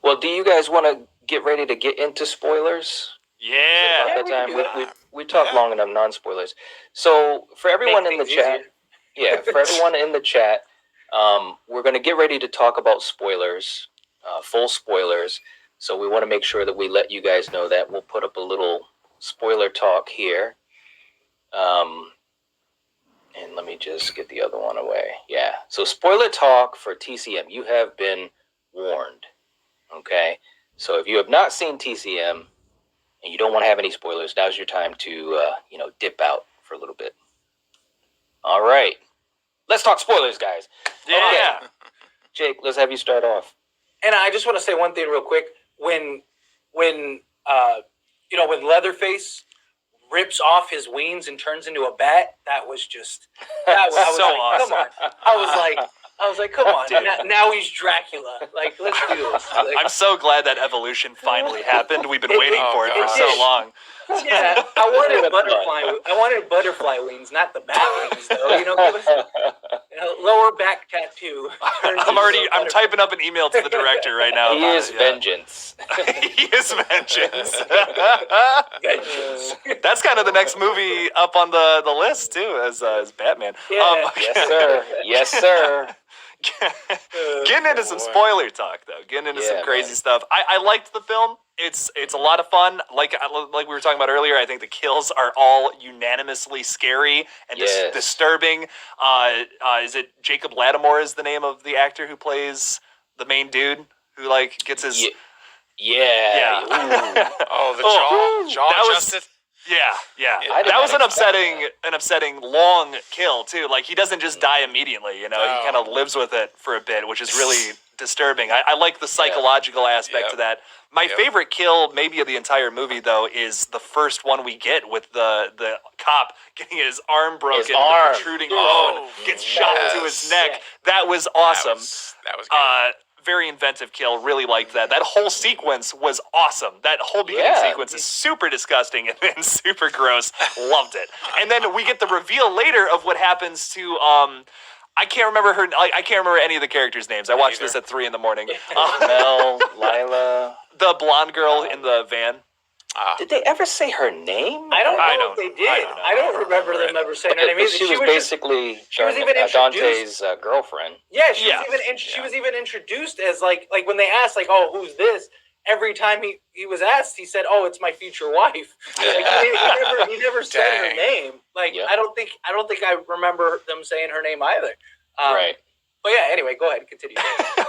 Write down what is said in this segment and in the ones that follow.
Well, do you guys want to get ready to get into spoilers? Yeah. About that time? We talked long enough non-spoilers. So for everyone in the chat, for everyone in the chat, we're going to get ready to talk about spoilers, full spoilers. So we want to make sure that we let you guys know that. We'll put up a little spoiler talk here. And let me just get the other one away. Yeah. So spoiler talk for TCM. You have been warned. Okay. So if you have not seen TCM and you don't want to have any spoilers, now's your time to, dip out for a little bit. All right. Let's talk spoilers, guys. Yeah. Okay. Jake, let's have you start off. And I just want to say one thing real quick. When Leatherface rips off his wings and turns into a bat, that was so awesome. Come on. I was like, come on. Now he's Dracula. Like, let's do this. Like, I'm so glad that evolution finally happened. We've been waiting for it for so long. Yeah, I wanted butterfly wings, not the bat wings, though. Give us lower back tattoo. I'm typing up an email to the director right now. He is vengeance. He is vengeance. That's kind of the next movie up on the list too, as Batman. Yeah. Yes, sir. Yes, sir. Getting into some spoiler talk though. Getting into some crazy stuff. I liked the film. It's a lot of fun. Like we were talking about earlier, I think the kills are all unanimously scary and disturbing. Is it Jacob Lattimore is the name of the actor who plays the main dude who gets his Yeah. The jaw adjusted. Yeah. That was an upsetting long kill too. Like he doesn't just die immediately, He kind of lives with it for a bit, which is really disturbing. I like the psychological aspect to that. My favorite kill, maybe of the entire movie, though, is the first one we get with the cop getting his arm broken, the protruding bone gets shot into his neck. Yeah. That was awesome. That was good. Very inventive kill. Really liked that. That whole sequence was awesome. That whole beginning sequence is super disgusting and super gross. Loved it. And then we get the reveal later of what happens to I can't remember I can't remember any of the characters' names. I watched this at 3 a.m. Mel, Lila, the blonde girl in the van. Did they ever say her name? I don't know if they did. I don't remember them ever saying her name. She was basically Dante's girlfriend. Yeah, she was even introduced as like when they asked who's this? Every time he was asked, he said, "Oh, it's my future wife." He never said her name. I don't think I remember them saying her name either. Right. But yeah, anyway, go ahead and continue.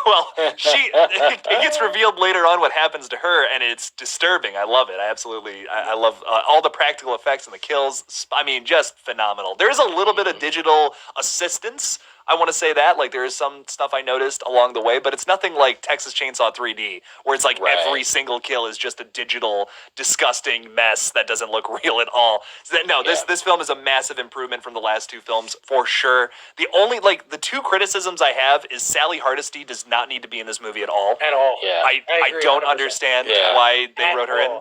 Well, it gets revealed later on what happens to her, and it's disturbing. I love it. I love all the practical effects and the kills. I mean, just phenomenal. There's a little bit of digital assistance. I want to say that. There is some stuff I noticed along the way, but it's nothing like Texas Chainsaw 3D, where it's every single kill is just a digital, disgusting mess that doesn't look real at all. This film is a massive improvement from the last two films, for sure. The only, the two criticisms I have is Sally Hardesty does not need to be in this movie at all. At all. Yeah. I don't understand why they wrote her in.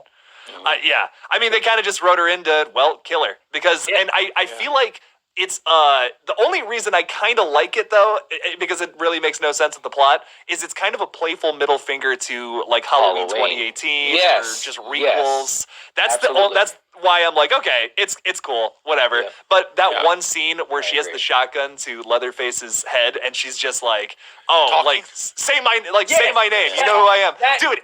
I mean, they kind of just wrote her in to, kill her. Because, and I feel like it's the only reason I kind of like it though, because it really makes no sense with the plot, is it's kind of a playful middle finger to Halloween 2018 or just requels. That's that's why I'm like, okay, it's cool, whatever. Yeah. But that one scene where she has the shotgun to Leatherface's head and she's just like, say my name, you know who I am, dude.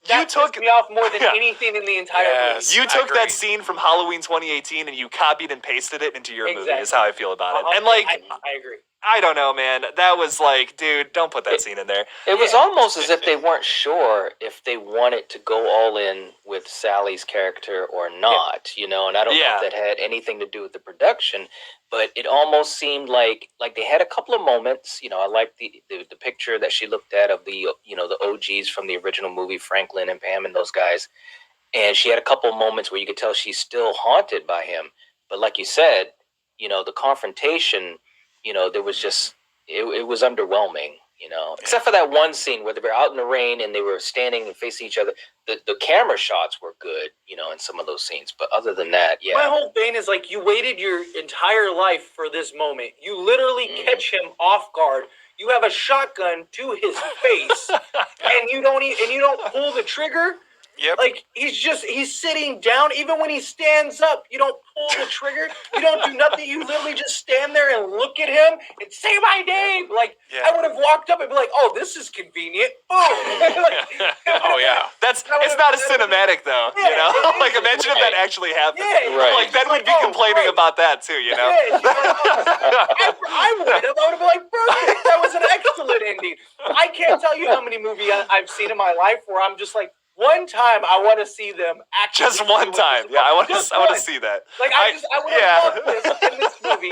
That took me off more than anything in the entire movie. You took that scene from Halloween 2018 and you copied and pasted it into your movie, is how I feel about it. And I agree. I don't know, man. That was dude, don't put that scene in there. It was almost as if they weren't sure if they wanted to go all in with Sally's character or not, and I don't know if that had anything to do with the production, but it almost seemed like they had a couple of moments. I liked the picture that she looked at of the the OGs from the original movie, Franklin and Pam and those guys, and she had a couple of moments where you could tell she's still haunted by him. But like you said, the confrontation, there was just it was underwhelming. Except for that one scene where they were out in the rain and they were standing and facing each other. The camera shots were good, in some of those scenes. But other than that, my whole thing is you waited your entire life for this moment. You literally catch him off guard. you have a shotgun to his face, and you don't pull the trigger. Yep. Like he's sitting down. Even when he stands up, you don't pull the trigger. You don't do nothing. You literally just stand there and look at him and say my name. Like I would have walked up and be like, "Oh, this is convenient." Boom. Oh yeah. It's not as cinematic though. Yeah, you know, like imagine if that actually happened. Yeah, like then we'd be complaining about that too. You know. Yeah, I would have. I would have been like, "Perfect. That was an excellent ending." I can't tell you how many movies I've seen in my life where I'm just like. One time, I want to see them actually. Just one time, yeah. I want to see that. Like I would have loved this in this movie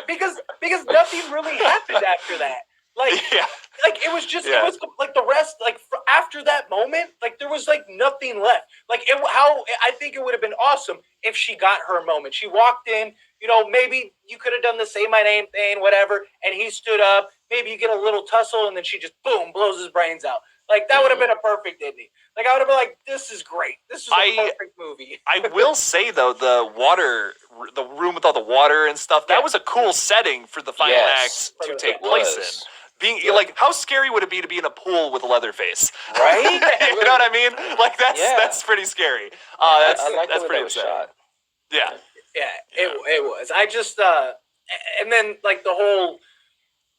because nothing really happened after that. Like it was just it was like the rest. Like after that moment, like there was like nothing left. Like I think it would have been awesome if she got her moment. She walked in. You know, maybe you could have done the say my name thing, whatever, and he stood up. Maybe you get a little tussle, and then she just boom blows his brains out. Like that would have been a perfect ending. Like I would have been like, "This is great. This is a perfect movie." I will say though, the room with all the water and stuff, that was a cool setting for the final act to take place in. Being like, how scary would it be to be in a pool with Leatherface? Right? You know what I mean? Like that's pretty scary. That's pretty upsetting. Yeah. Yeah, it was. I just and then like the whole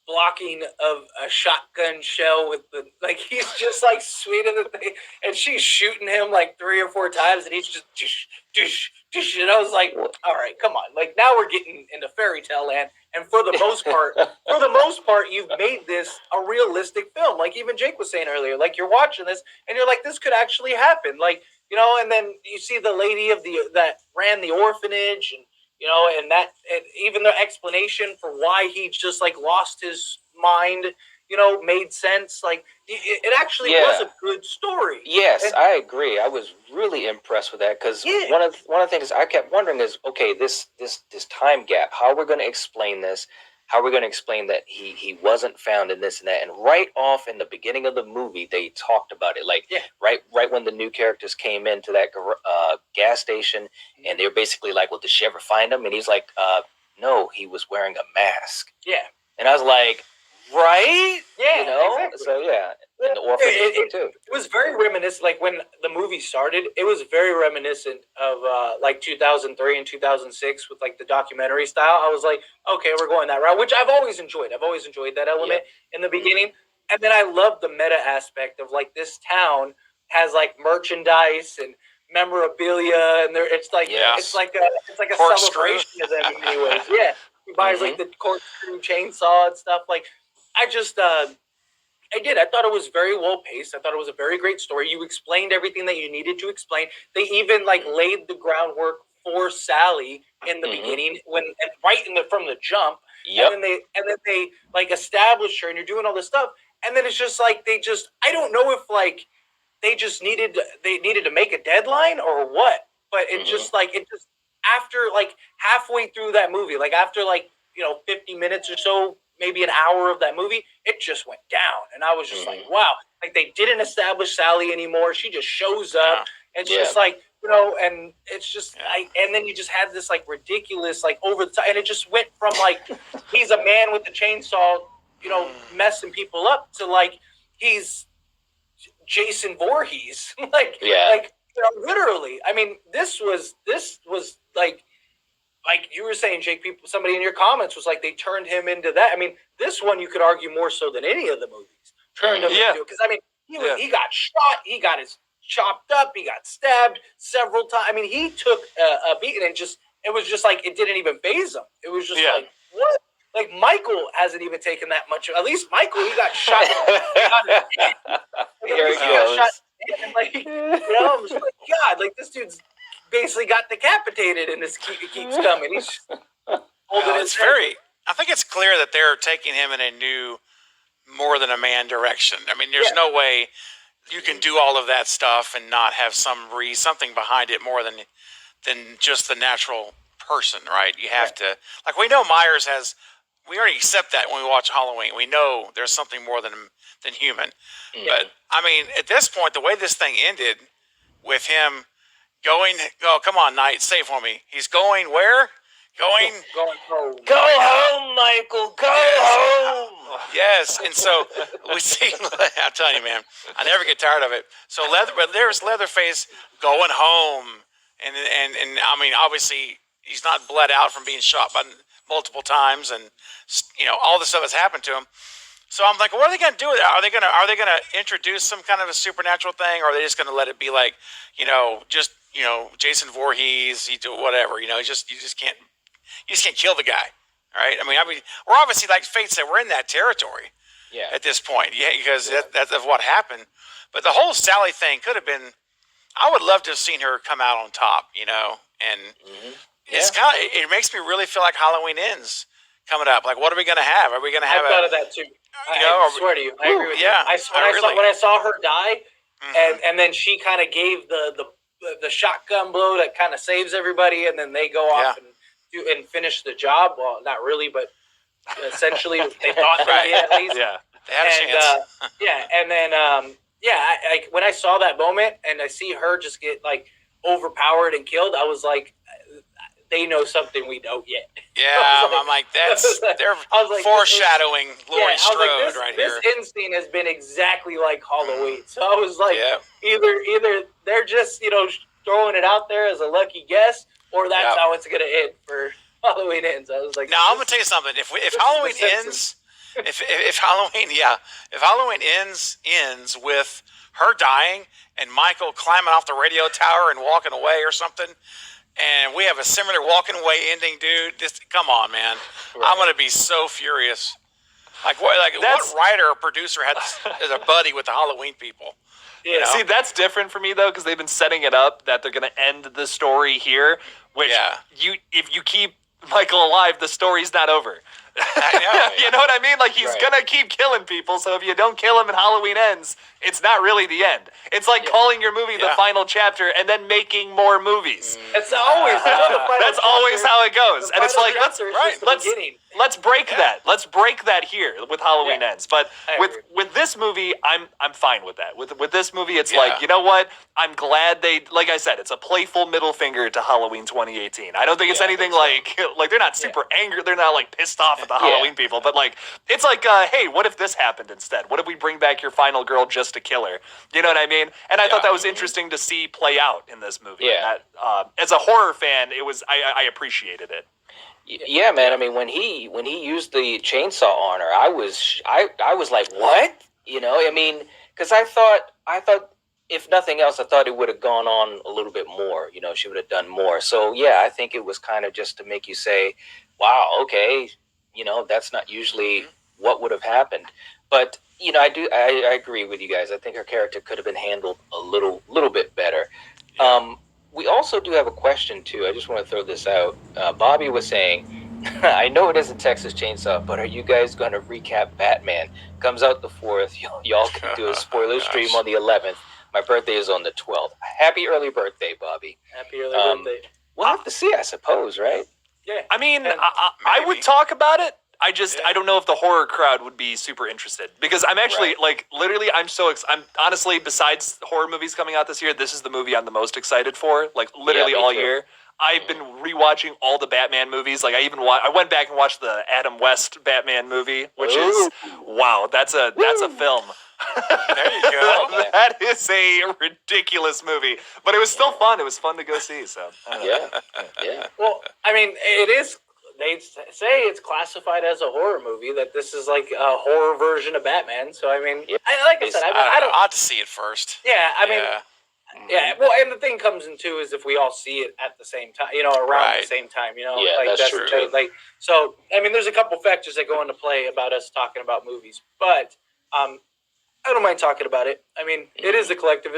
blocking of a shotgun shell with the he's just like swinging the thing, and she's shooting him like 3 or 4 times, and he's just dish, and I was like, all right, come on, like now we're getting into fairy tale land, and for the most part, you've made this a realistic film. Like even Jake was saying earlier, like you're watching this and you're like, this could actually happen, like and then you see the lady that ran the orphanage, and and even the explanation for why he just like lost his mind, made sense. Like it actually was a good story. Yes, I agree. I was really impressed with that because one of the things I kept wondering is, okay, this time gap. How are we going to explain this? How are we going to explain that he wasn't found in this and that? And right off in the beginning of the movie, they talked about it. Like right when the new characters came into that gas station, and they were basically like, "Well, did she ever find him?" And he's like, "No, he was wearing a mask." Yeah. And I was like, right? Yeah. Exactly. So and the orphanage too. It was very reminiscent. Like when the movie started, it was very reminiscent of like 2003 and 2006 with like the documentary style. I was like, okay, we're going that route, which I've always enjoyed. I've always enjoyed that element in the beginning, and then I love the meta aspect of like this town has like merchandise and memorabilia, and it's like a celebration of them in many ways. Yeah, he buys like the corkscrew chainsaw and stuff. Like I just. I thought it was very well paced. I thought it was a very great story. You explained everything that you needed to explain. They even like laid the groundwork for Sally in the beginning from the jump. Yep. And then they like established her, and you're doing all this stuff. And then it's just like I don't know if like they needed to make a deadline or what, but it just after like halfway through that movie, like after like 50 minutes or so, maybe an hour of that movie, it just went down. And I was just like, wow, like they didn't establish Sally anymore. She just shows up and it's just like, and it's just and then you just had this like ridiculous, like over the top, and it just went from like, he's a man with a chainsaw, messing people up to like, he's Jason Voorhees. like literally. I mean, this was like you were saying, Jake, somebody in your comments was like, they turned him into that. I mean, this one you could argue more so than any of the movies turned him into, because I mean, he got shot, he got his chopped up, he got stabbed several times. I mean, he took a beating, and it was just like, it didn't even faze him. It was just like, what? Like Michael hasn't even taken that much. At least Michael, he got shot. Here he goes. And like, I'm just like, God, like this dude's basically got decapitated, and it keeps coming. He's holding his head. I think it's clear that they're taking him in a new, more than a man direction. I mean, there's no way you can do all of that stuff and not have something behind it more than just the natural person, right? You have to, like, we know Myers has. We already accept that when we watch Halloween. We know there's something more than human. But I mean, at this point, the way this thing ended with him going, oh, come on, Knight, say it for me. He's going where? Going home. Go home, Michael. Go home. Yes, and so we see. I'm telling you, man, I never get tired of it. So there's Leatherface going home, and I mean, obviously he's not bled out from being shot by multiple times, and all the stuff that's happened to him. So I'm like, what are they going to do with it? Are they going to introduce some kind of a supernatural thing, or are they just going to let it be like, just Jason Voorhees, he do whatever, you just can't kill the guy, all right? I mean, we're obviously, like Faith said, we're in that territory, at this point, because that's of what happened. But the whole Sally thing could have been. I would love to have seen her come out on top, and it's kind of, it makes me really feel like Halloween Ends coming up. Like, what are we going to have? Are we going to have? I thought of that too. I swear to you, I agree with you. When I saw her die, and then she kind of gave the shotgun blow that kind of saves everybody, and then they go off and finish the job. Well, not really, but essentially they thought they did at least. Yeah, they had a chance. And then when I saw that moment and I see her just get like overpowered and killed, I was like, they know something we don't yet. Yeah, I'm like, they're foreshadowing Laurie Strode right here. This end scene has been exactly like Halloween. So I was like, either they're just, throwing it out there as a lucky guess, or that's how it's going to end for Halloween Ends. I was like, now I'm going to tell you something. If Halloween ends, if Halloween ends with her dying and Michael climbing off the radio tower and walking away or something, and we have a similar walking away ending, dude. Come on, man. Right. I'm gonna be so furious. What writer or producer is a buddy with the Halloween people? Yeah. See, that's different for me though, because they've been setting it up that they're gonna end the story here. Which if you keep Michael alive, the story's not over. I know, you know what I mean? Like, he's gonna keep killing people, so if you don't kill him and Halloween ends, it's not really the end. It's like calling your movie the final chapter and then making more movies. It's always that's always how it goes. And it's like, let's break that. Let's break that here with Halloween Ends. But with this movie, I'm fine with that. With this movie, it's like, you know what? I'm glad like I said, it's a playful middle finger to Halloween 2018. I don't think it's anything like they're not super angry. They're not like pissed off at the Halloween people, but like, it's like, hey, what if this happened instead? What if we bring back your final girl just to kill her? You know what I mean? And I thought that was interesting to see play out in this movie. Yeah. That, as a horror fan, I appreciated it. Yeah, man. I mean, when he used the chainsaw on her, I was like, what? I mean, because I thought if nothing else, I thought it would have gone on a little bit more. She would have done more. So yeah, I think it was kind of just to make you say, wow, okay, that's not usually what would have happened. But I agree with you guys. I think her character could have been handled a little bit better. We also do have a question too. I just want to throw this out. Bobby was saying, I know it isn't Texas Chainsaw, but are you guys going to recap Batman? Comes out the 4th. Y'all can do a spoiler stream on the 11th. My birthday is on the 12th. Happy early birthday, Bobby. Happy early birthday. We'll have to see, I suppose, right? Yeah. I mean, I would talk about it. I don't know if the horror crowd would be super interested, because I'm actually literally, I'm honestly, besides horror movies coming out this year, this is the movie I'm the most excited for, like literally all year. I've been rewatching all the Batman movies. Like I went back and watched the Adam West Batman movie, which is that's a film. There you go. That is a ridiculous movie, but it was still fun. It was fun to go see. So yeah. Well, I mean, it is. They say it's classified as a horror movie. That this is like a horror version of Batman. So I mean, I said, I don't. I ought to see it first. Yeah, I mean. Yeah, well, and the thing comes in too is if we all see it at the same time, around the same time, that's true. So, I mean, there's a couple factors that go into play about us talking about movies, but I don't mind talking about it. I mean, it is a collective.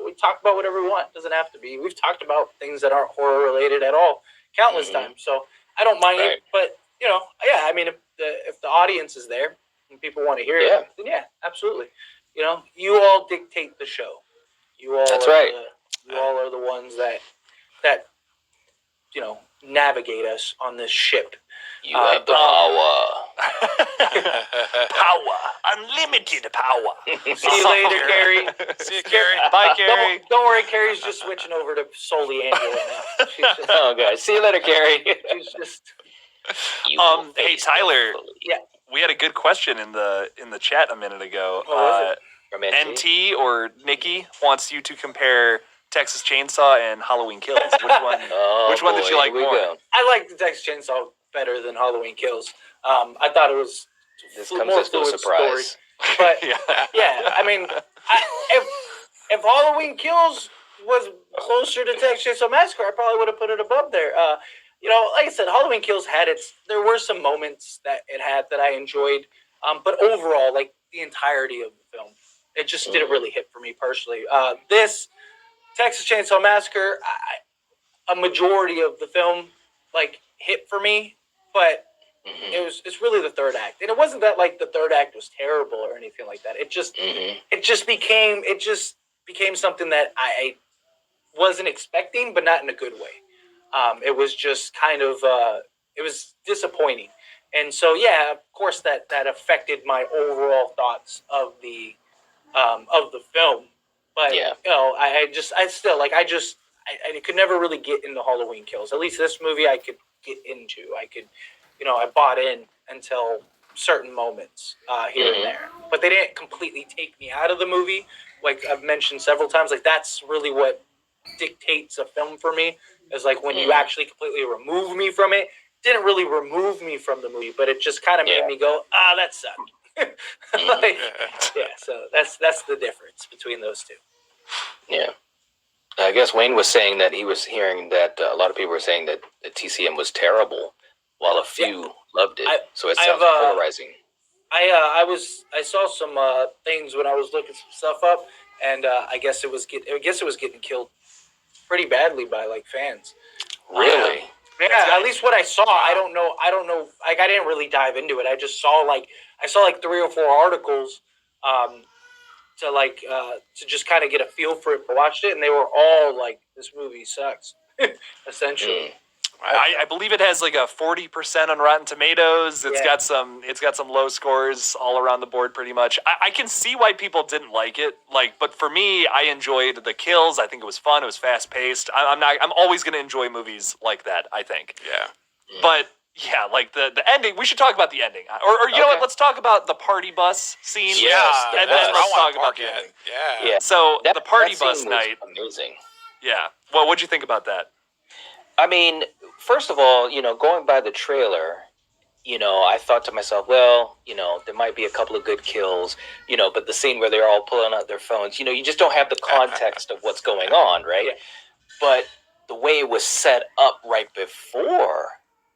We talk about whatever we want. It doesn't have to be. We've talked about things that aren't horror related at all countless times, so I don't mind it. But I mean, if the audience is there and people want to hear it, then absolutely. You all dictate the show. You all you all are the ones that navigate us on this ship. You have the power. Power. Unlimited power. See you later, Carrie. See you, Carrie. Bye, Carrie. Don't worry, Carrie's just switching over to solely Angela now. She's just, God. See you later, Carrie. She's just... Hey, Tyler. Yeah. we had a good question in the chat a minute ago. What was it? From NT or Nikki wants you to compare Texas Chainsaw and Halloween Kills. Which one? Which one did you like more? I like the Texas Chainsaw better than Halloween Kills. I thought it was more as no surprise. Story. But yeah, I mean, if Halloween Kills was closer to Texas Chainsaw Massacre, I probably would have put it above there. Like I said, Halloween Kills had there were some moments that it had that I enjoyed, but overall, like the entirety of the film, it just didn't really hit for me personally. This Texas Chainsaw Massacre, a majority of the film like hit for me, but it's really the third act, and it wasn't that like the third act was terrible or anything like that. It just became something that I wasn't expecting, but not in a good way. It was just kind of it was disappointing, and so yeah, of course that affected my overall thoughts of the film. But I could never really get into Halloween Kills. At least this movie I could get into. I bought in until certain moments here and there, but they didn't completely take me out of the movie. Like I've mentioned several times, like that's really what dictates a film for me. Is like when you actually completely remove me from it. Didn't really remove me from the movie, but it just kind of made me go, that sucked. So that's the difference between those two. Yeah. I guess Wayne was saying that he was hearing that a lot of people were saying that the TCM was terrible, while a few loved it. So it sounds polarizing. I saw some things when I was looking some stuff up, and I guess it was getting killed pretty badly by like fans. Really? Yeah, at least what I saw. I don't know. Like I didn't really dive into it. I just saw like 3 or 4 articles to just kind of get a feel for it. I watched it, and they were all like, "This movie sucks," essentially. I believe it has like a 40% on Rotten Tomatoes. It's got some low scores all around the board, pretty much. I can see why people didn't like it. But for me, I enjoyed the kills. I think it was fun. It was fast paced. I'm always going to enjoy movies like that. I think. Yeah. But yeah, like the ending. We should talk about the ending, or you know what? Let's talk about the party bus scene. Yes, and then let's talk about the ending. Yeah. So the party bus night. Amazing. Yeah. Well, what'd you think about that? I mean, first of all, going by the trailer, I thought to myself, well, there might be a couple of good kills, but the scene where they're all pulling out their phones, you just don't have the context of what's going on, right? Yeah. But the way it was set up right before,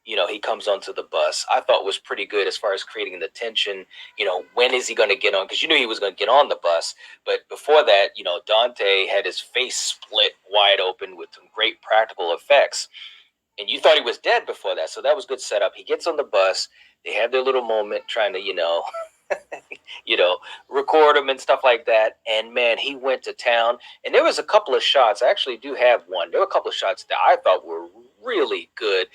he comes onto the bus, I thought was pretty good as far as creating the tension. When is he going to get on? Because you knew he was going to get on the bus. But before that, Dante had his face split wide open with some great practical effects. And you thought he was dead before that. So that was good setup. He gets on the bus. They have their little moment trying to, record him and stuff like that. And man, he went to town. And there was a couple of shots. I actually do have one. There were a couple of shots that I thought were really good.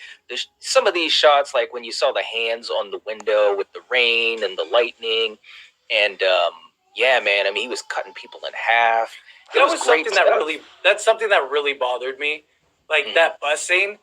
Some of these shots, like when you saw the hands on the window with the rain and the lightning. And man, I mean, he was cutting people in half. That's something that really bothered me. Like that bus scene.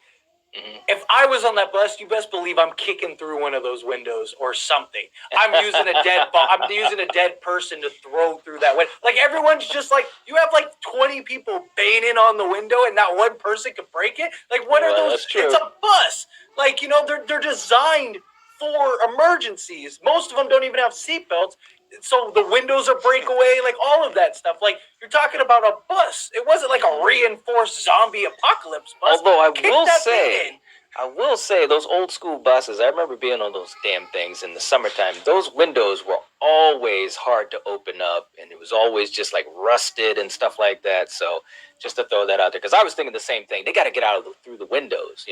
If I was on that bus, you best believe I'm kicking through one of those windows or something. I'm using a dead person to throw through that window. Like everyone's just like, you have like 20 people banging on the window and not one person can break it. Like what are those? It's a bus. Like they're designed for emergencies. Most of them don't even have seatbelts. So the windows are breakaway, like all of that stuff. Like you're talking about a bus. It wasn't like a reinforced zombie apocalypse bus. Although I will say those old school buses, I remember being on those damn things in the summertime. Those windows were always hard to open up, and it was always just like rusted and stuff like that. So just to throw that out there, because I was thinking the same thing. They got to get out through the windows,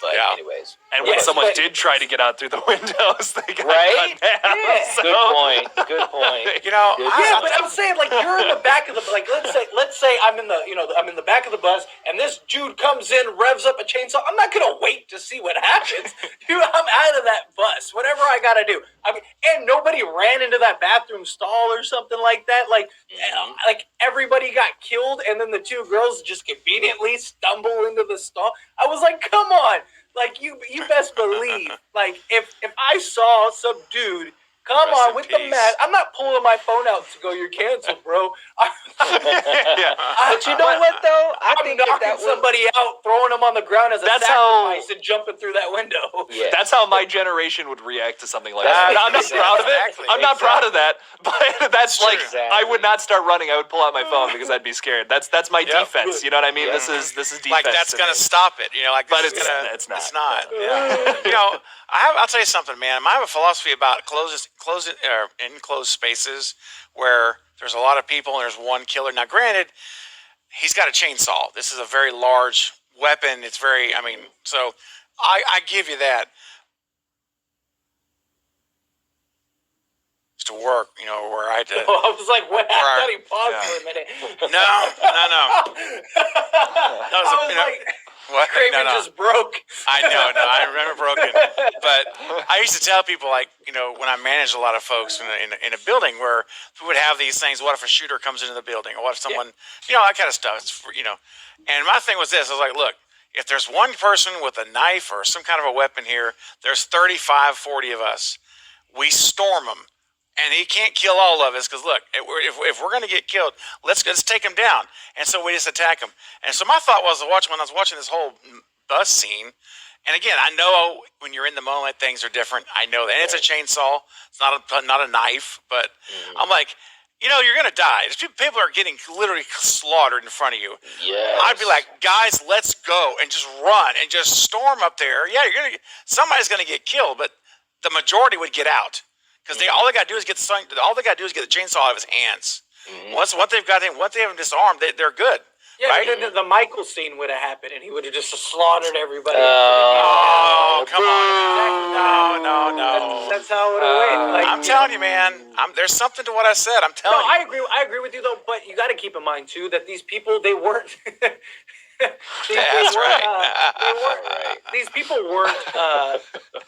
But anyways. And when someone did try to get out through the windows, they got right? cut down. Yeah. So. Good point. But I'm saying like you're in the back of the let's say I'm in the back of the bus and this dude comes in, revs up a chainsaw. I'm not gonna wait to see what happens. I'm out of that bus. Whatever I gotta do. I mean, and nobody ran into that bathroom stall or something like that. Like everybody got killed, and then the two girls just conveniently stumble into the stall. I was like, come on. Like you best believe. Like if I saw some dude come Rest on in with the peace. mask, I'm not pulling my phone out to go. You're canceled, bro. Yeah. But you know what though? I I'm think knocking that was somebody out, throwing them on the ground as a That's sacrifice, and jumping through that window. Yeah. That's how my generation would react to something like That's- that. I'm not proud of it. Exactly. I'm not proud of that. But that's True. like Exactly. I would not start running. I would pull out my phone because I'd be scared. That's my Yep. defense. You know what I mean? Yep. This is defense. Like that's to gonna me. stop it, you know. Like, But this is gonna, it's not. It's not. No. Yeah. You know, I'll tell you something, man. I have a philosophy about enclosed spaces where there's a lot of people and there's one killer. Now, granted, he's got a chainsaw. This is a very large weapon. It's very. I mean, so I give you that. To work, you know, where I had to. I was like, what? I Right. thought he paused Yeah. for a minute. No. I was you know, like, what? Craven No. just broke. I know, no, I remember broken. But I used to tell people, like, you know, when I managed a lot of folks in a building where we would have these things. What if a shooter comes into the building, or what if someone, you know, that kind of stuff. It's for, you know, and my thing was this: I was like, look, if there's one person with a knife or some kind of a weapon here, there's 35, 40 of us. We storm them. And he can't kill all of us because look, if we're going to get killed, let's take him down. And so we just attack him. And so my thought was when I was watching this whole bus scene, and again, I know when you're in the moment, things are different. I know that, and it's a chainsaw. It's not a knife, but I'm like, you know, you're going to die. People are getting literally slaughtered in front of you. Yes. I'd be like, guys, let's go and just run and just storm up there. Yeah, somebody's going to get killed, but the majority would get out. Because all they got to do is get the chainsaw out of his hands. Mm-hmm. Once they have him disarmed, they're good. Yeah, right? the Michael scene would have happened, and he would have just slaughtered everybody. Oh, come on! No. That's how it would have went. Like, I'm telling you, man. There's something to what I said. I'm telling you. I agree with you though. But you got to keep in mind too that these people, they weren't. That's right. These people weren't.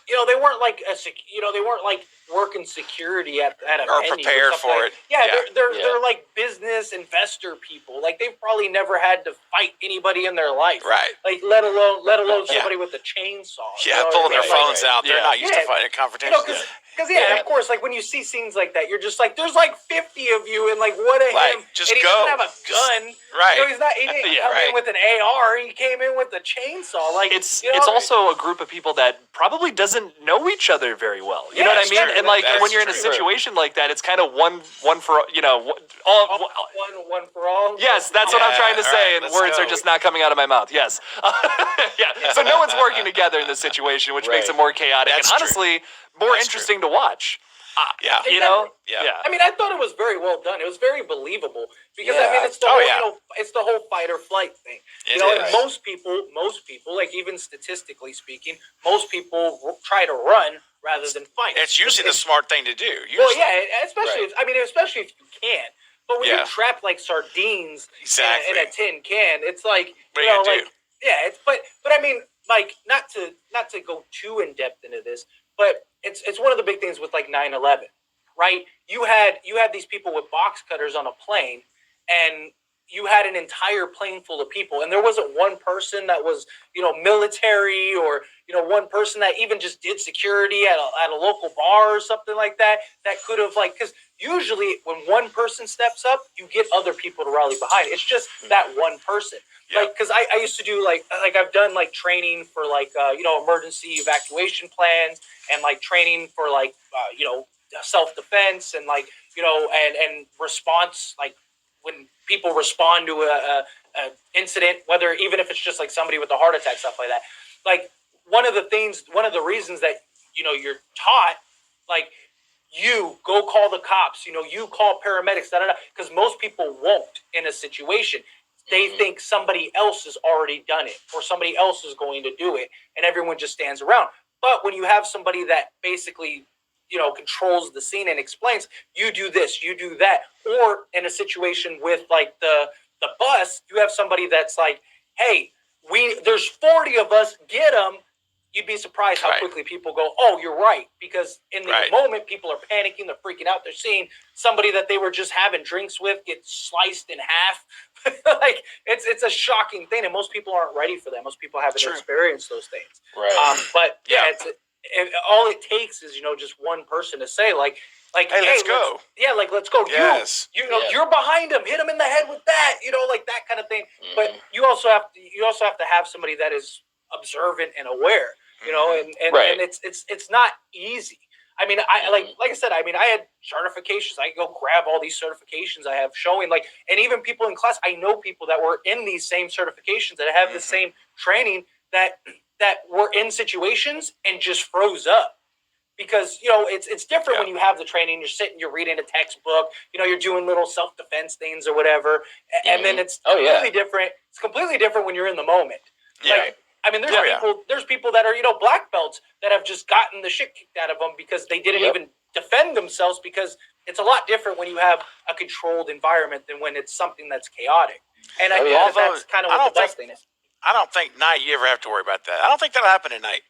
You know, they weren't like they weren't like working security at a or venue prepared or for like, it. Yeah, they're like business investor people. Like they've probably never had to fight anybody in their life. Right. Like let alone somebody with a chainsaw. Yeah, you know pulling their what I mean? phones out. They're not used to fighting a confrontation. You know, because of course, like when you see scenes like that, you're just like, there's like 50 of you, and like what a him. Just and he go. doesn't have a gun. Right. You know, he didn't come in with an AR. He came in with a chainsaw. Like it's also a group of people that probably doesn't know each other very well. You know what I mean? True. And like That's when you're in a true. situation like that, it's kind of one for one for all. Yes, that's what I'm trying to say, and let's words go. are just not coming out of my mouth. Yes. So no one's working together in this situation, which makes it more chaotic That's and honestly more interesting to watch. You know? Yeah. I mean, I thought it was very well done. It was very believable because I mean, it's the it's the whole fight or flight thing. It and is. most people, like even statistically speaking, most people try to run rather than fight. It's usually the smart thing to do. Usually. Well, yeah, especially especially if you can. But when Yeah. you're trapped like sardines Exactly. in a tin can, it's like What are you gonna do? yeah. But I mean, like not to go too in depth into this, but it's one of the big things with like 9/11, right? You had these people with box cutters on a plane, and you had an entire plane full of people, and there wasn't one person that was military or one person that even just did security at a local bar or something like that could have because usually when one person steps up, you get other people to rally behind. It's just that one person. Yeah. Like, because I used to do like I've done like training for like emergency evacuation plans and like training for like self-defense and like and response, like when people respond to a incident, whether even if it's just like somebody with a heart attack, stuff like that. Like one of the reasons that you're taught, like, you go call the cops, you call paramedics, because most people won't in a situation. They think somebody else has already done it or somebody else is going to do it, and everyone just stands around. But when you have somebody that basically controls the scene and explains, you do this, you do that, or in a situation with like the bus, you have somebody that's like, hey, there's 40 of us, get them. You'd be surprised how quickly people go, oh, you're right. Because in the moment, people are panicking, they're freaking out. They're seeing somebody that they were just having drinks with get sliced in half like it's a shocking thing, and most people aren't ready for that. Most people haven't experienced those things. Right. But all it takes is just one person to say like, hey, let's go. Let's go. Yes. You're behind him. Hit him in the head with that. Like that kind of thing. Mm-hmm. But you also have to have somebody that is observant and aware. And it's not easy. I mean, like I said, I had certifications. I go grab all these certifications I have showing and even people in class, I know people that were in these same certifications that have the same training that were in situations and just froze up. Because, it's different when you have the training, you're sitting, you're reading a textbook, you're doing little self-defense things or whatever. And then it's completely different. It's completely different when you're in the moment. Yeah. There's people that are, black belts that have just gotten the shit kicked out of them because they didn't even defend themselves, because it's a lot different when you have a controlled environment than when it's something that's chaotic. And I think that's kind of what the best thing is. I don't think night you ever have to worry about that. I don't think that'll happen at night.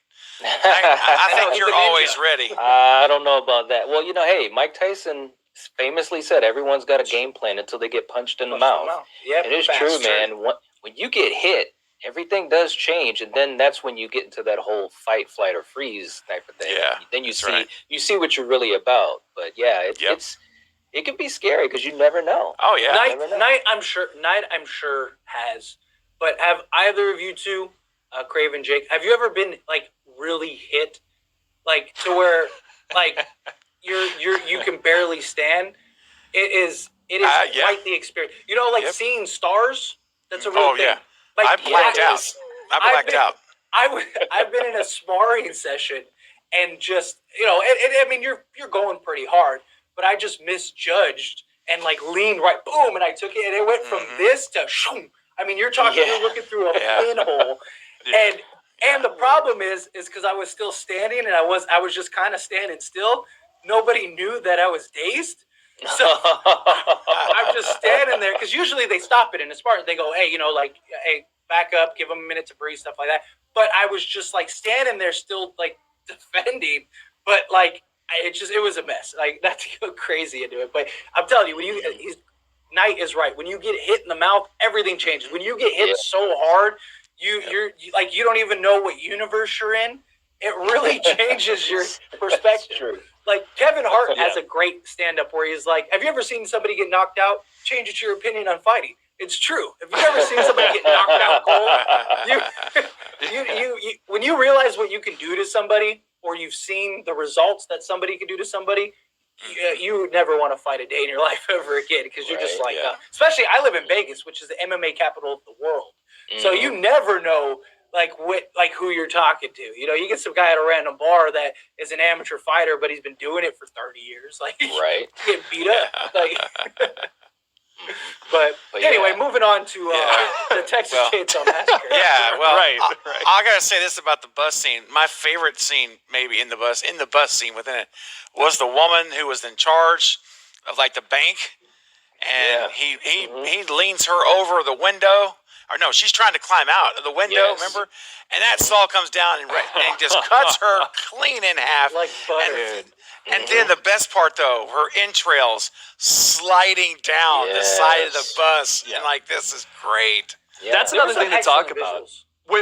I think you're always ready. I don't know about that. Well, hey, Mike Tyson famously said everyone's got a game plan until they get punched in the mouth. Yep, it is true, man. When you get hit, everything does change, and then that's when you get into that whole fight, flight, or freeze type of thing. Yeah, then you see what you're really about. But it can be scary because you never know. Oh yeah, Night I'm sure has. But have either of you two, Craven, Jake, have you ever been really hit, to where you can barely stand? It is quite the experience. Seeing stars. That's a real thing. I blacked out. I've been in a sparring session and just you're going pretty hard, but I just misjudged and leaned right, boom, and I took it, and it went from this to shoom. You're talking, you're looking through a pinhole, and the problem is because I was still standing and I was just kind of standing still. Nobody knew that I was dazed, so I'm just standing there, because usually they stop it in the sparring. They go, hey, hey, back up, give them a minute to breathe, stuff like that. But I was just standing there, still defending, but it was a mess. Not to go crazy into it, but I'm telling you, Knight is right. When you get hit in the mouth, everything changes. When you get hit so hard, you don't even know what universe you're in. It really changes your perspective. Kevin Hart has a great stand-up where he's like, have you ever seen somebody get knocked out? Change it to your opinion on fighting. It's true. Have you ever seen somebody get knocked out cold? You when you realize what you can do to somebody, or you've seen the results that somebody can do to somebody, you would never want to fight a day in your life ever again, because you're just especially I live in Vegas, which is the MMA capital of the world. So you never know who you're talking to. You get some guy at a random bar that is an amateur fighter, but he's been doing it for 30 years. Get beat up. But anyway, moving on to the Texas Chainsaw Massacre. Yeah, well, I gotta say this about the bus scene. My favorite scene, maybe in the bus scene within it, was the woman who was in charge of the bank, and he leans her over the window. Or no, she's trying to climb out of the window, remember? And that saw comes down and just cuts her clean in half. Like butter. And then the best part, though, her entrails sliding down the side of the bus. Yeah. And this is great. Yeah. That's another thing to talk about.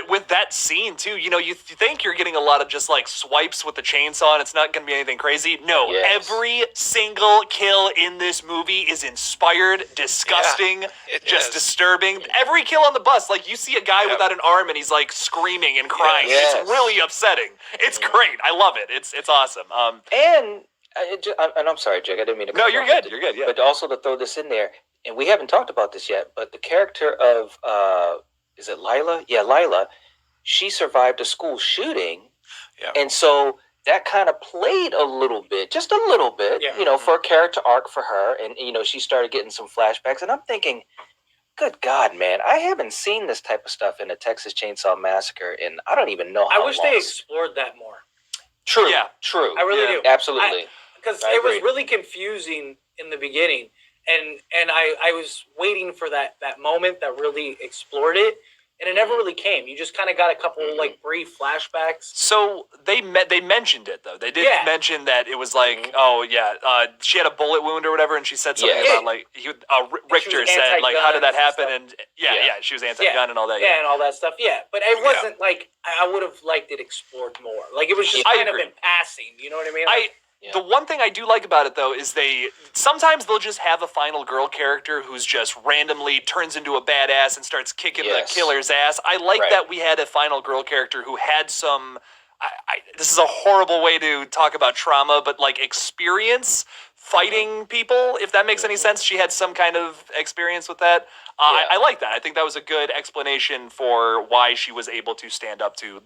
With that scene, too, you think you're getting a lot of just, swipes with the chainsaw and it's not going to be anything crazy. No, every single kill in this movie is inspired, disgusting, disturbing. Every kill on the bus, you see a guy without an arm and he's, screaming and crying. Yes. It's really upsetting. It's great. I love it. It's awesome. And I'm sorry, Jake, I didn't mean to... No, you're good. You're good, yeah. But also to throw this in there, and we haven't talked about this yet, but the character of... is it Lila? Yeah, Lila. She survived a school shooting. Yeah. And so that kind of played a little bit, just a little bit, for a character arc for her. And, she started getting some flashbacks. And I'm thinking, good God, man, I haven't seen this type of stuff in the Texas Chainsaw Massacre. And I don't even know how I wish they explored that more. True. Yeah. True. I really do. Absolutely. Because it was really confusing in the beginning. And I was waiting for that moment that really explored it. and it never really came. You just kind of got a couple like brief flashbacks. So they mentioned it though. They did mention that it was like, she had a bullet wound or whatever, and she said something about like Richter said like, how did that happen? And she was anti-gun and all that. Yeah, and all that stuff. Yeah, but it wasn't like I would have liked it explored more. Like it was just kind of in passing. You know what I mean? Like, The one thing I do like about it, though, is sometimes they'll just have a final girl character who's just randomly turns into a badass and starts kicking the killer's ass. I like that we had a final girl character who had some, this is a horrible way to talk about trauma, but like experience fighting people, if that makes any sense. She had some kind of experience with that. I like that. I think that was a good explanation for why she was able to stand up to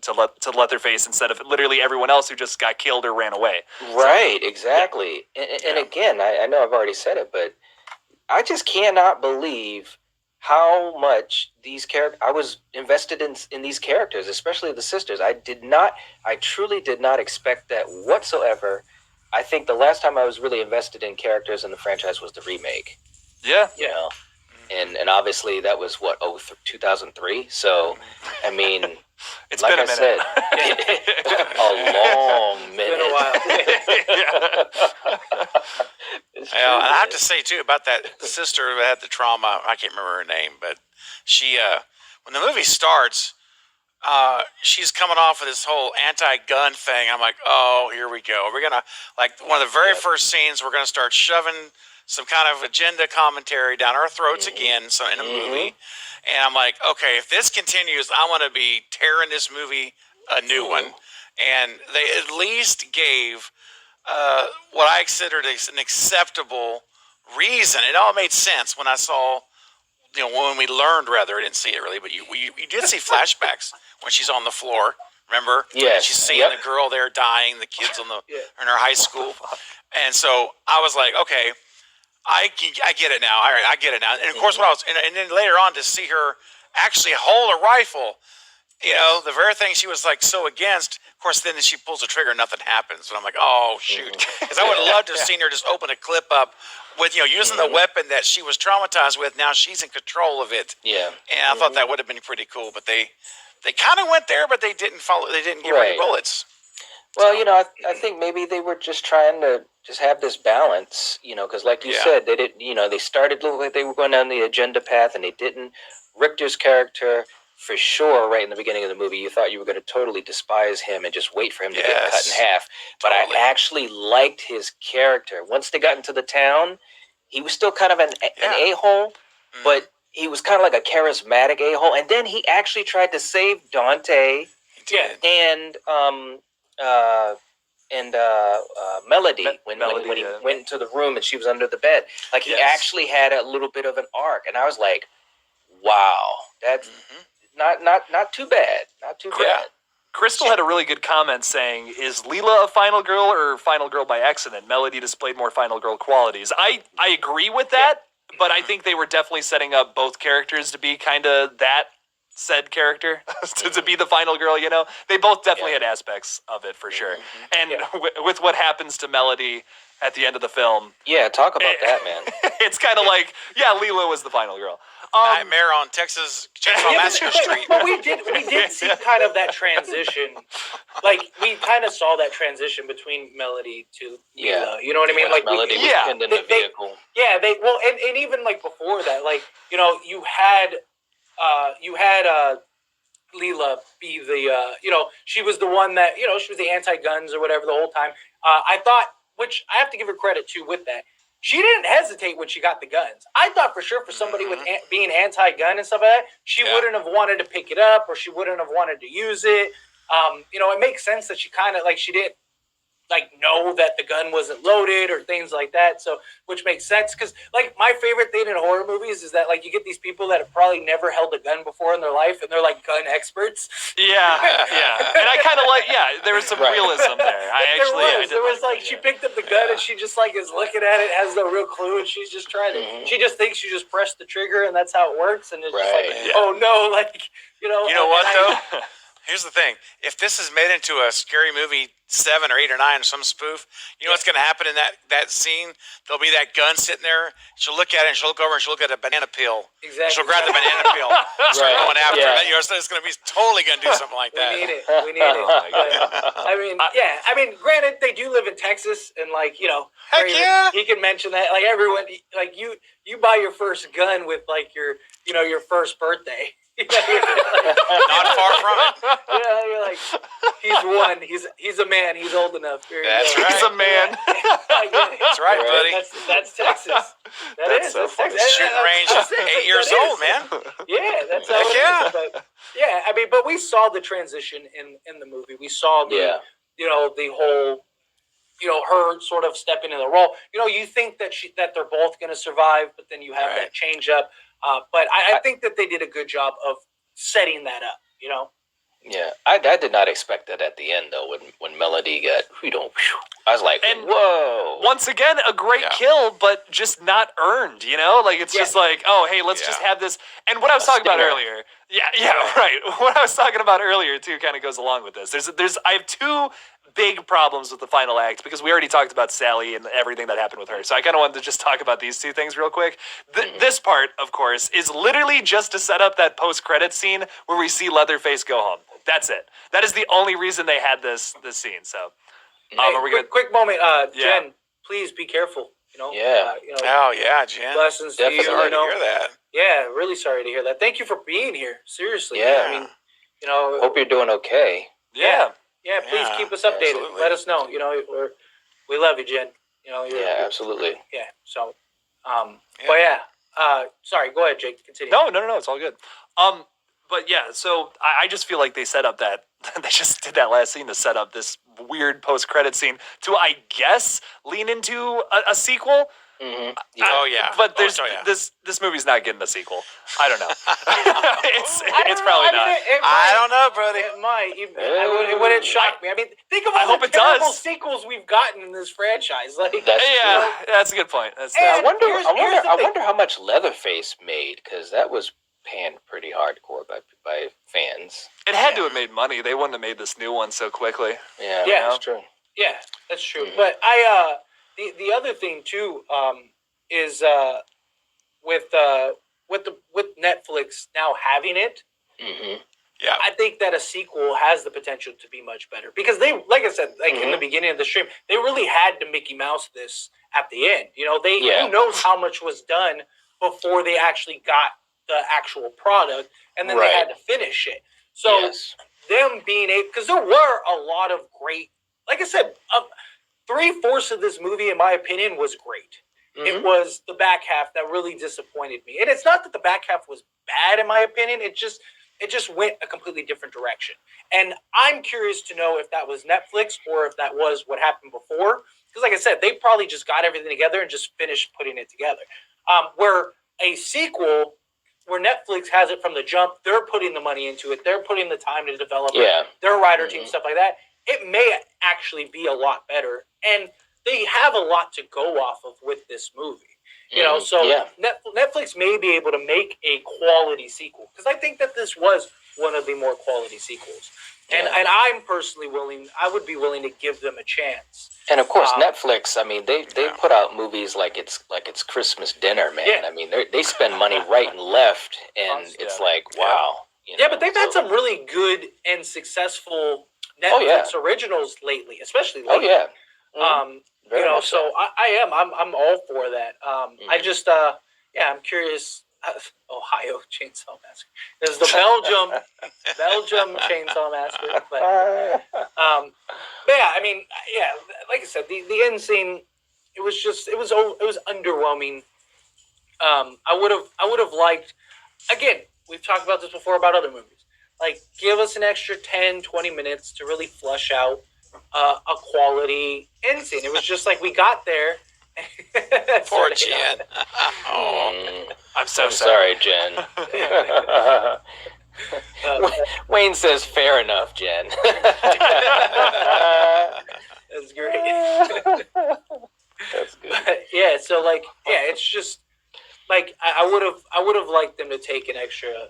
Leatherface instead of literally everyone else who just got killed or ran away. Right, exactly. And again, I know I've already said it, but I just cannot believe how much I was invested in these characters, especially the sisters. I truly did not expect that whatsoever. I think the last time I was really invested in characters in the franchise was the remake. Yeah. You know, and obviously that was 2003. So, I mean, it's like been a minute. A long minute. It's been a while. And I have to say too about that sister who had the trauma. I can't remember her name, but she, when the movie starts, she's coming off of this whole anti-gun thing. I'm like, oh, here we go. We're gonna, like, one of the very first scenes, we're gonna start shoving some kind of agenda commentary down our throats again. So in a movie, and I'm like, okay, if this continues, I want to be tearing this movie a new one. And they at least gave what I considered an acceptable reason. It all made sense when I saw, when we learned, rather, I didn't see it really, but you did see flashbacks when she's on the floor. Remember? Yeah. She's seeing the girl there dying, the kids in her high school. And so I was like, okay, I get it now. All right, I get it now. And of course, and then later on to see her actually hold a rifle, the very thing she was like so against. Of course, then she pulls the trigger, nothing happens. And I'm like, oh shoot, because I would have loved to have seen her just open a clip up with using the weapon that she was traumatized with. Now she's in control of it. Yeah, and I thought that would have been pretty cool. But they kind of went there, but they didn't follow. They didn't give her any bullets. Well, I think maybe they were just trying to just have this balance, because like you said, they didn't, they started looking like they were going down the agenda path, and they didn't. Richter's character, for sure, right in the beginning of the movie, you thought you were going to totally despise him and just wait for him to get cut in half. But I actually liked his character. Once they got into the town, he was still kind of an a-hole, but he was kind of like a charismatic a-hole. And then he actually tried to save Dante and Melody when he went into the room and she was under the bed. Like, he actually had a little bit of an arc. And I was like, wow, that's not too bad. Not too bad. Crystal had a really good comment saying, is Leela a final girl or final girl by accident? Melody displayed more final girl qualities. I agree with that, but I think they were definitely setting up both characters to be kind of that said character, to be the final girl, They both definitely had aspects of it, for sure. And with what happens to Melody at the end of the film. Yeah, talk about that, man. It's kind of like, Leela was the final girl. Nightmare on Texas Chainsaw Massacre Street. But we did see kind of that transition. Like, we kind of saw that transition between Melody to Leela. You know what I mean? Like, Melody was pinned in the vehicle. And even like before that, like, you had Leela be the she was the one that she was the anti-guns or whatever the whole time. I thought, which I have to give her credit to with that, she didn't hesitate when she got the guns. I thought for sure for somebody with being anti-gun and stuff like that, she wouldn't have wanted to pick it up or she wouldn't have wanted to use it. It makes sense that she kind of she didn't know that the gun wasn't loaded or things like that. So, which makes sense because my favorite thing in horror movies is that you get these people that have probably never held a gun before in their life and they're gun experts. Yeah. And I kind of there was some realism there. There was she picked up the gun and she just is looking at it, has no real clue, and she's just trying to. She just thinks you just press the trigger and that's how it works, and it's just oh no, You know what though? Here's the thing: if this is made into a Scary Movie 7 or 8 or 9 or some spoof, you know what's going to happen in that scene? There'll be that gun sitting there. She'll look at it and she'll look over and she'll look at a banana peel. Exactly. She'll grab the banana peel, start going after it. You know, so it's going to be totally going to do something like that. We need it. I mean, granted, they do live in Texas, and like heck yeah, he can mention that. Like everyone, like you buy your first gun with like your first birthday. Not far from it. You're like, he's one. He's a man. He's old enough. That's right. He's a man. That's right, buddy. That's Texas. That's Texas. Shooting range, 8 years old, man. Yeah, that's how it is. But, I mean, but we saw the transition in the movie. We saw the the whole her sort of stepping in the role. You think that they're both going to survive, but then you have that change up. But I think that they did a good job of setting that up, Yeah, I did not expect that at the end, though, when Melody got, I was like, whoa. Once again, a great kill, but just not earned, Like, it's just like, oh, hey, let's just have this. And what I was talking about earlier. Right. What I was talking about earlier, too, kind of goes along with this. I have two big problems with the final act because we already talked about Sally and everything that happened with her. So I kind of wanted to just talk about these two things real quick. This part, of course, is literally just to set up that post-credit scene where we see Leatherface go home. That's it. That is the only reason they had this scene. So, quick moment, Jen. Please be careful. Oh yeah, Jen. Blessings Definitely. to you. Sorry to hear that. Yeah, really sorry to hear that. Thank you for being here. Seriously. Yeah. I mean, hope you're doing okay. Yeah. Yeah, please keep us updated. Absolutely. Let us know. We love you, Jen. Absolutely. Yeah. So, but sorry. Go ahead, Jake. Continue. No. It's all good. But yeah, so I just feel like they set up that they just did that last scene to set up this weird post-credit scene to, I guess, lean into a sequel. Mm-hmm. But this movie's not getting a sequel. I don't know. it's probably not. I don't know, buddy. It might. It wouldn't shock me. I mean, think of all the terrible sequels we've gotten in this franchise. Like, that's a good point. I wonder how much Leatherface made, because that was panned pretty hardcore by fans. It had to have made money. They wouldn't have made this new one so quickly. Yeah, that's true. Yeah, that's true. Mm-hmm. But the other thing too is with Netflix now having it. Mm-hmm. Yeah, I think that a sequel has the potential to be much better because they, like I said, in the beginning of the stream, they really had to Mickey Mouse this at the end. Who knows how much was done before they actually got the actual product, and then they had to finish it. So them being able, because there were a lot of great, like I said, 3/4 of this movie, in my opinion, was great. Mm-hmm. It was the back half that really disappointed me, and it's not that the back half was bad, in my opinion. It just went a completely different direction, and I'm curious to know if that was Netflix or if that was what happened before. Because, like I said, they probably just got everything together and just finished putting it together. Where a sequel, where Netflix has it from the jump, they're putting the money into it. They're putting the time to develop it. Their writer team, stuff like that. It may actually be a lot better. And they have a lot to go off of with this movie. Netflix may be able to make a quality sequel. Because I think that this was one of the more quality sequels. And I'm personally I would be willing to give them a chance. And of course, Netflix, I mean, they put out movies like it's Christmas dinner, man. Yeah. I mean, they spend money right and left, and it's like, wow. But they've had some really good and successful Netflix originals lately, especially lately. Oh, yeah. So I'm all for that. I just, I'm curious. Ohio Chainsaw Massacre. There's the Belgium Chainsaw Massacre. But I mean, like I said, the end scene, it was underwhelming. I would have liked, again, we've talked about this before about other movies. Like, give us an extra 10, 20 minutes to really flush out a quality end scene. It was just like we got there. Poor Jen. I'm so sorry, Jen. Wayne says, "Fair enough, Jen." That's great. That's good. But, so it's just like I would have liked them to take an extra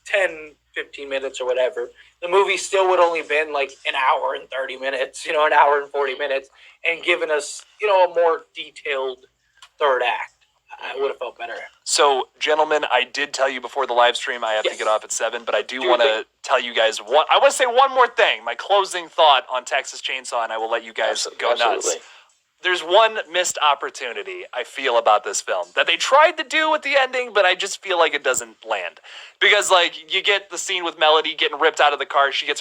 10, 15 minutes or whatever, the movie still would only been like an hour and 30 minutes, an hour and 40 minutes, and given us, a more detailed third act. I would have felt better. So, gentlemen, I did tell you before the live stream I have to get off at 7, but I do want to tell you guys I want to say one more thing. My closing thought on Texas Chainsaw, and I will let you guys go nuts. There's one missed opportunity I feel about this film that they tried to do with the ending, but I just feel like it doesn't land. Because, you get the scene with Melody getting ripped out of the car. She gets